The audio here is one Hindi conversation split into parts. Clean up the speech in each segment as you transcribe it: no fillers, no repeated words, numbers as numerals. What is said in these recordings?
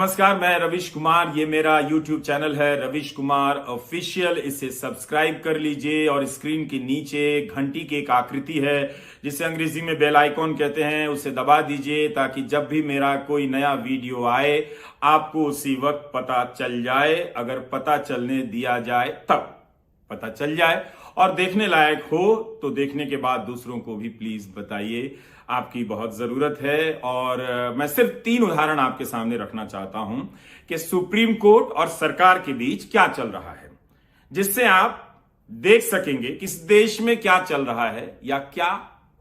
नमस्कार, मैं रविश कुमार। ये मेरा YouTube चैनल है रविश कुमार ऑफिशियल। इसे सब्सक्राइब कर लीजिए और स्क्रीन के नीचे घंटी की एक आकृति है जिसे अंग्रेजी में बेल आइकॉन कहते हैं, उसे दबा दीजिए ताकि जब भी मेरा कोई नया वीडियो आए आपको उसी वक्त पता चल जाए। अगर पता चलने दिया जाए तब पता चल जाए और देखने लायक हो तो देखने के बाद दूसरों को भी प्लीज बताइए, आपकी बहुत जरूरत है। और मैं सिर्फ 3 उदाहरण आपके सामने रखना चाहता हूं कि सुप्रीम कोर्ट और सरकार के बीच क्या चल रहा है, जिससे आप देख सकेंगे कि इस देश में क्या चल रहा है या क्या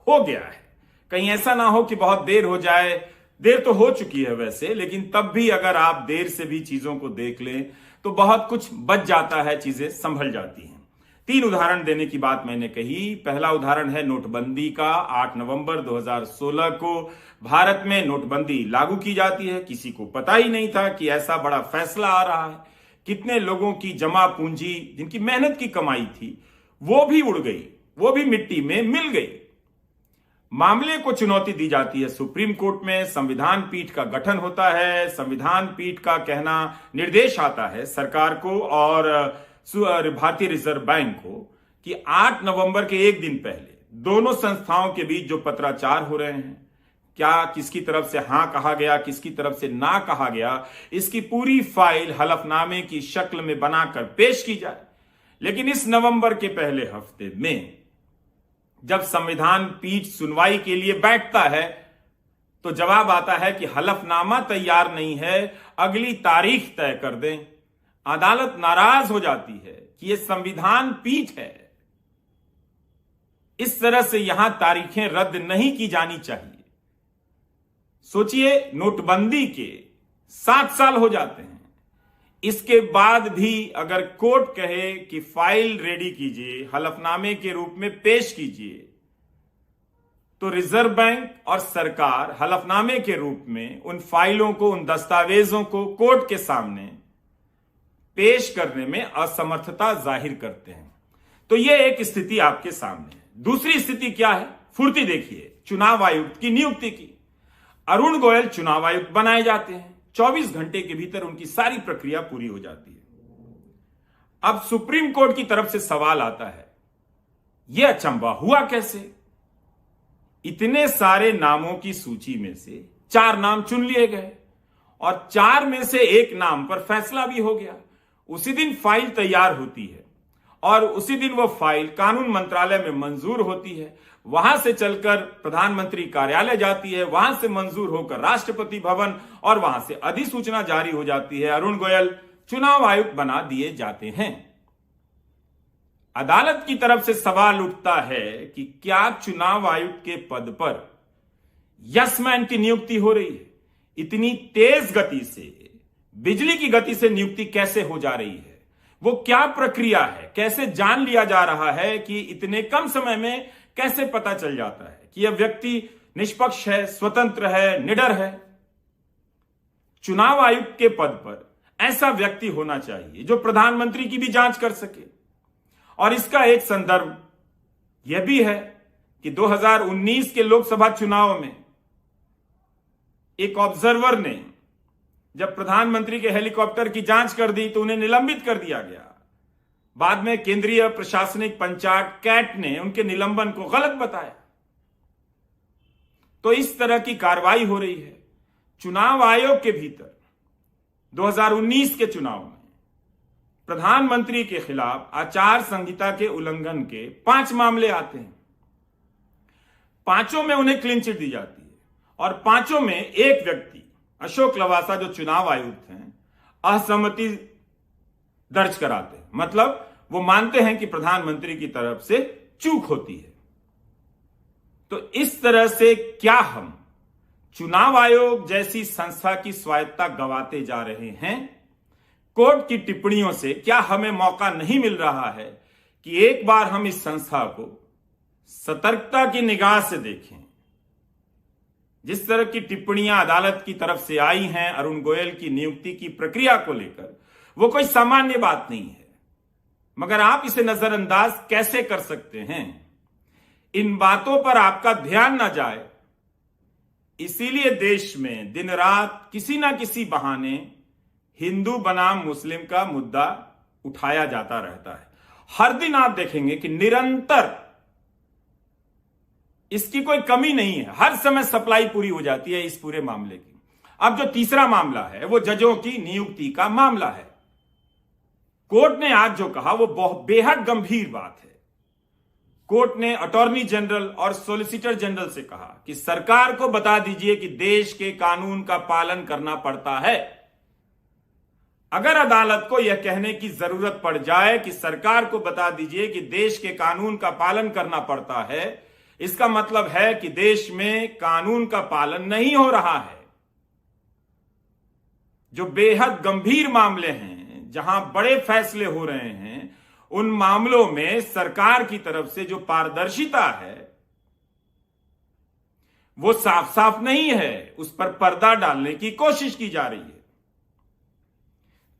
हो गया है। कहीं ऐसा ना हो कि बहुत देर हो जाए। देर तो हो चुकी है वैसे, लेकिन तब भी अगर आप देर से भी चीजों को देख लें तो बहुत कुछ बच जाता है, चीजें संभल जाती हैं। 3 उदाहरण देने की बात मैंने कही। पहला उदाहरण है नोटबंदी का। 8 नवंबर 2016 को भारत में नोटबंदी लागू की जाती है। किसी को पता ही नहीं था कि ऐसा बड़ा फैसला आ रहा है। कितने लोगों की जमा पूंजी, जिनकी मेहनत की कमाई थी, वो भी उड़ गई, वो भी मिट्टी में मिल गई। मामले को चुनौती दी जाती है सुप्रीम कोर्ट में। संविधान पीठ का गठन होता है। संविधान पीठ का कहना, निर्देश आता है सरकार को और भारतीय रिजर्व बैंक को कि 8 नवंबर के एक दिन पहले दोनों संस्थाओं के बीच जो पत्राचार हो रहे हैं, क्या किसकी तरफ से हां कहा गया, किसकी तरफ से ना कहा गया, इसकी पूरी फाइल हलफनामे की शक्ल में बनाकर पेश की जाए। लेकिन इस नवंबर के पहले हफ्ते में जब संविधान पीठ सुनवाई के लिए बैठता है तो जवाब आता है कि हलफनामा तैयार नहीं है, अगली तारीख तय कर दें। अदालत नाराज हो जाती है कि यह संविधान पीठ है, इस तरह से यहां तारीखें रद्द नहीं की जानी चाहिए। सोचिए, नोटबंदी के 7 साल हो जाते हैं, इसके बाद भी अगर कोर्ट कहे कि फाइल रेडी कीजिए, हलफनामे के रूप में पेश कीजिए, तो रिजर्व बैंक और सरकार हलफनामे के रूप में उन फाइलों को, उन दस्तावेजों को कोर्ट के सामने पेश करने में असमर्थता जाहिर करते हैं। तो यह एक स्थिति आपके सामने है। दूसरी स्थिति क्या है, फुर्ती देखिए चुनाव आयुक्त की नियुक्ति की। अरुण गोयल चुनाव आयुक्त बनाए जाते हैं। 24 घंटे के भीतर उनकी सारी प्रक्रिया पूरी हो जाती है। अब सुप्रीम कोर्ट की तरफ से सवाल आता है, यह अचंभा हुआ कैसे? इतने सारे नामों की सूची में से 4 नाम चुन लिए गए और 4 में से 1 नाम पर फैसला भी हो गया। उसी दिन फाइल तैयार होती है और उसी दिन वो फाइल कानून मंत्रालय में मंजूर होती है। वहां से चलकर प्रधानमंत्री कार्यालय जाती है, वहां से मंजूर होकर राष्ट्रपति भवन और वहां से अधिसूचना जारी हो जाती है। अरुण गोयल चुनाव आयुक्त बना दिए जाते हैं। अदालत की तरफ से सवाल उठता है कि क्या चुनाव आयुक्त के पद पर यस मैन की नियुक्ति हो रही है? इतनी तेज गति से, बिजली की गति से नियुक्ति कैसे हो जा रही है? वो क्या प्रक्रिया है? कैसे जान लिया जा रहा है कि इतने कम समय में कैसे पता चल जाता है कि यह व्यक्ति निष्पक्ष है, स्वतंत्र है, निडर है? चुनाव आयुक्त के पद पर ऐसा व्यक्ति होना चाहिए जो प्रधानमंत्री की भी जांच कर सके। और इसका एक संदर्भ यह भी है कि 2019 के लोकसभा चुनाव में एक ऑब्जर्वर ने जब प्रधानमंत्री के हेलीकॉप्टर की जांच कर दी तो उन्हें निलंबित कर दिया गया। बाद में केंद्रीय प्रशासनिक पंचायत कैट ने उनके निलंबन को गलत बताया। तो इस तरह की कार्रवाई हो रही है। चुनाव आयोग के भीतर 2019 के चुनाव में प्रधानमंत्री के खिलाफ आचार संहिता के उल्लंघन के 5 मामले आते हैं। 5 में उन्हें क्लीन चिट दी जाती है और 5 में एक व्यक्ति, अशोक लवासा जो चुनाव आयुक्त हैं, असहमति दर्ज कराते हैं। मतलब वो मानते हैं कि प्रधानमंत्री की तरफ से चूक होती है। तो इस तरह से क्या हम चुनाव आयोग जैसी संस्था की स्वायत्तता गंवाते जा रहे हैं? कोर्ट की टिप्पणियों से क्या हमें मौका नहीं मिल रहा है कि एक बार हम इस संस्था को सतर्कता की निगाह से देखें? जिस तरह की टिप्पणियां अदालत की तरफ से आई हैं अरुण गोयल की नियुक्ति की प्रक्रिया को लेकर, वो कोई सामान्य बात नहीं है। मगर आप इसे नजरअंदाज कैसे कर सकते हैं? इन बातों पर आपका ध्यान ना जाए, इसीलिए देश में दिन रात किसी ना किसी बहाने हिंदू बनाम मुस्लिम का मुद्दा उठाया जाता रहता है। हर दिन आप देखेंगे कि निरंतर इसकी कोई कमी नहीं है, हर समय सप्लाई पूरी हो जाती है इस पूरे मामले की। अब जो तीसरा मामला है वो जजों की नियुक्ति का मामला है। कोर्ट ने आज जो कहा वो बहुत बेहद गंभीर बात है। कोर्ट ने अटॉर्नी जनरल और सॉलिसिटर जनरल से कहा कि सरकार को बता दीजिए कि देश के कानून का पालन करना पड़ता है। अगर अदालत को यह कहने की जरूरत पड़ जाए कि सरकार को बता दीजिए कि देश के कानून का पालन करना पड़ता है, इसका मतलब है कि देश में कानून का पालन नहीं हो रहा है। जो बेहद गंभीर मामले हैं, जहां बड़े फैसले हो रहे हैं, उन मामलों में सरकार की तरफ से जो पारदर्शिता है वो साफ साफ नहीं है, उस पर पर्दा डालने की कोशिश की जा रही है।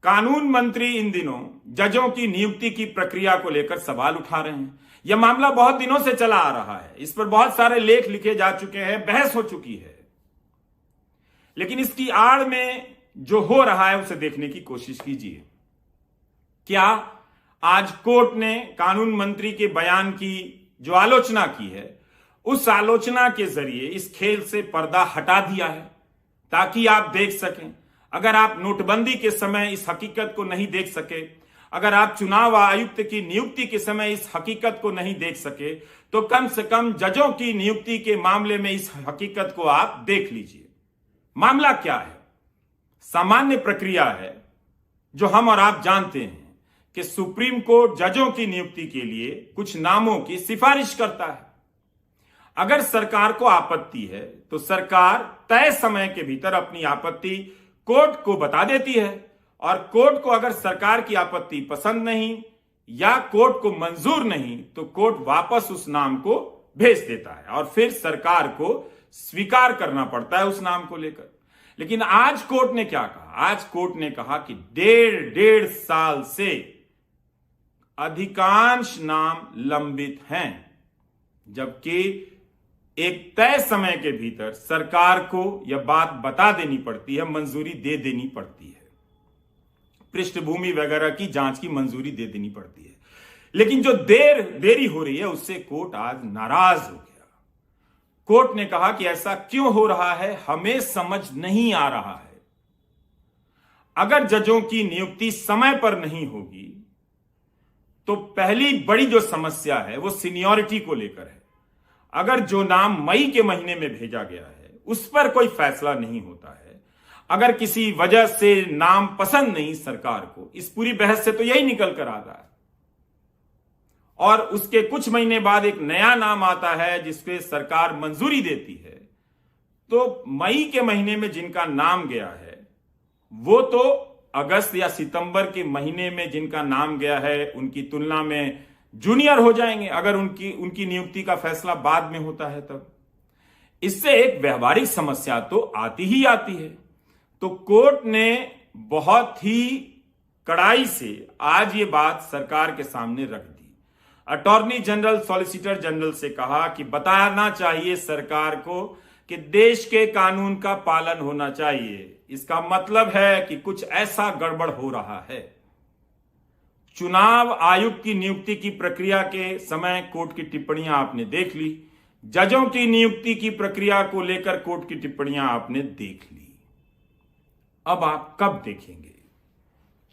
कानून मंत्री इन दिनों जजों की नियुक्ति की प्रक्रिया को लेकर सवाल उठा रहे हैं। यह मामला बहुत दिनों से चला आ रहा है, इस पर बहुत सारे लेख लिखे जा चुके हैं, बहस हो चुकी है, लेकिन इसकी आड़ में जो हो रहा है उसे देखने की कोशिश कीजिए। क्या आज कोर्ट ने कानून मंत्री के बयान की जो आलोचना की है, उस आलोचना के जरिए इस खेल से पर्दा हटा दिया है ताकि आप देख सकें। अगर आप नोटबंदी के समय इस हकीकत को नहीं देख सके, अगर आप चुनाव आयुक्त की नियुक्ति के समय इस हकीकत को नहीं देख सके, तो कम से कम जजों की नियुक्ति के मामले में इस हकीकत को आप देख लीजिए। मामला क्या है? सामान्य प्रक्रिया है जो हम और आप जानते हैं कि सुप्रीम कोर्ट जजों की नियुक्ति के लिए कुछ नामों की सिफारिश करता है। अगर सरकार को आपत्ति है तो सरकार तय समय के भीतर अपनी आपत्ति कोर्ट को बता देती है, और कोर्ट को अगर सरकार की आपत्ति पसंद नहीं या कोर्ट को मंजूर नहीं तो कोर्ट वापस उस नाम को भेज देता है और फिर सरकार को स्वीकार करना पड़ता है उस नाम को लेकर। लेकिन आज कोर्ट ने क्या कहा? आज कोर्ट ने कहा कि डेढ़ साल से अधिकांश नाम लंबित हैं, जबकि एक तय समय के भीतर सरकार को यह बात बता देनी पड़ती है, मंजूरी दे देनी पड़ती है, पृष्ठभूमि वगैरह की जांच की मंजूरी दे देनी पड़ती है। लेकिन जो देरी हो रही है उससे कोर्ट आज नाराज हो गया। कोर्ट ने कहा कि ऐसा क्यों हो रहा है, हमें समझ नहीं आ रहा है। अगर जजों की नियुक्ति समय पर नहीं होगी तो पहली बड़ी जो समस्या है वो सीनियरिटी को लेकर है। अगर जो नाम मई के महीने में भेजा गया है उस पर कोई फैसला नहीं होता है, अगर किसी वजह से नाम पसंद नहीं सरकार को, इस पूरी बहस से तो यही निकल कर आता है, और उसके कुछ महीने बाद एक नया नाम आता है जिसपे सरकार मंजूरी देती है, तो मई के महीने में जिनका नाम गया है वो तो अगस्त या सितंबर के महीने में जिनका नाम गया है उनकी तुलना में जूनियर हो जाएंगे, अगर उनकी नियुक्ति का फैसला बाद में होता है तब। इससे एक व्यवहारिक समस्या तो आती ही आती है। तो कोर्ट ने बहुत ही कड़ाई से आज ये बात सरकार के सामने रख दी। अटॉर्नी जनरल, सॉलिसिटर जनरल से कहा कि बताना चाहिए सरकार को कि देश के कानून का पालन होना चाहिए। इसका मतलब है कि कुछ ऐसा गड़बड़ हो रहा है। चुनाव आयुक्त की नियुक्ति की प्रक्रिया के समय कोर्ट की टिप्पणियां आपने देख ली, जजों की नियुक्ति की प्रक्रिया को लेकर कोर्ट की टिप्पणियां आपने देख ली। अब आप कब देखेंगे?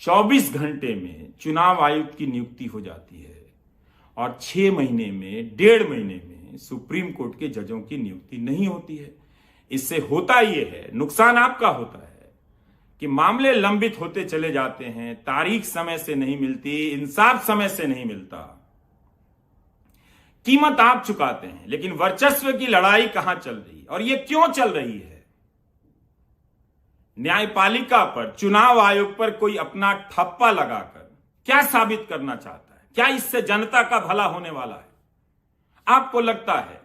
24 घंटे में चुनाव आयुक्त की नियुक्ति हो जाती है और 6 महीने में, 1.5 महीने में सुप्रीम कोर्ट के जजों की नियुक्ति नहीं होती है। इससे होता यह है, नुकसान आपका होता है कि मामले लंबित होते चले जाते हैं, तारीख समय से नहीं मिलती, इंसाफ समय से नहीं मिलता, कीमत आप चुकाते हैं। लेकिन वर्चस्व की लड़ाई कहां चल रही है और यह क्यों चल रही है? न्यायपालिका पर, चुनाव आयोग पर कोई अपना ठप्पा लगाकर क्या साबित करना चाहता है? क्या इससे जनता का भला होने वाला है? आपको लगता है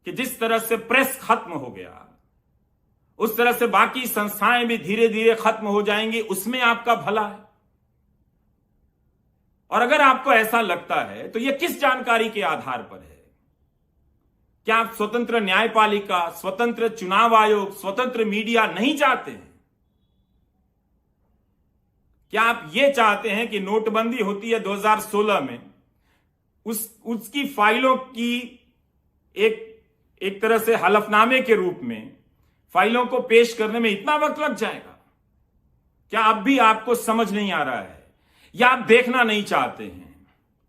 कि जिस तरह से प्रेस खत्म हो गया उस तरह से बाकी संस्थाएं भी धीरे धीरे खत्म हो जाएंगी, उसमें आपका भला है? और अगर आपको ऐसा लगता है तो यह किस जानकारी के आधार पर है? क्या आप स्वतंत्र न्यायपालिका, स्वतंत्र चुनाव आयोग, स्वतंत्र मीडिया नहीं चाहते हैं? क्या आप ये चाहते हैं कि नोटबंदी होती है 2016 में, उसकी फाइलों की एक तरह से हलफनामे के रूप में फाइलों को पेश करने में इतना वक्त लग जाएगा? क्या अब भी आपको समझ नहीं आ रहा है, या आप देखना नहीं चाहते हैं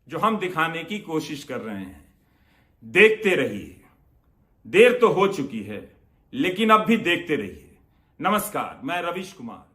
जो हम दिखाने की कोशिश कर रहे हैं? देखते रहिए, देर तो हो चुकी है, लेकिन अब भी देखते रहिए। नमस्कार, मैं रविश कुमार।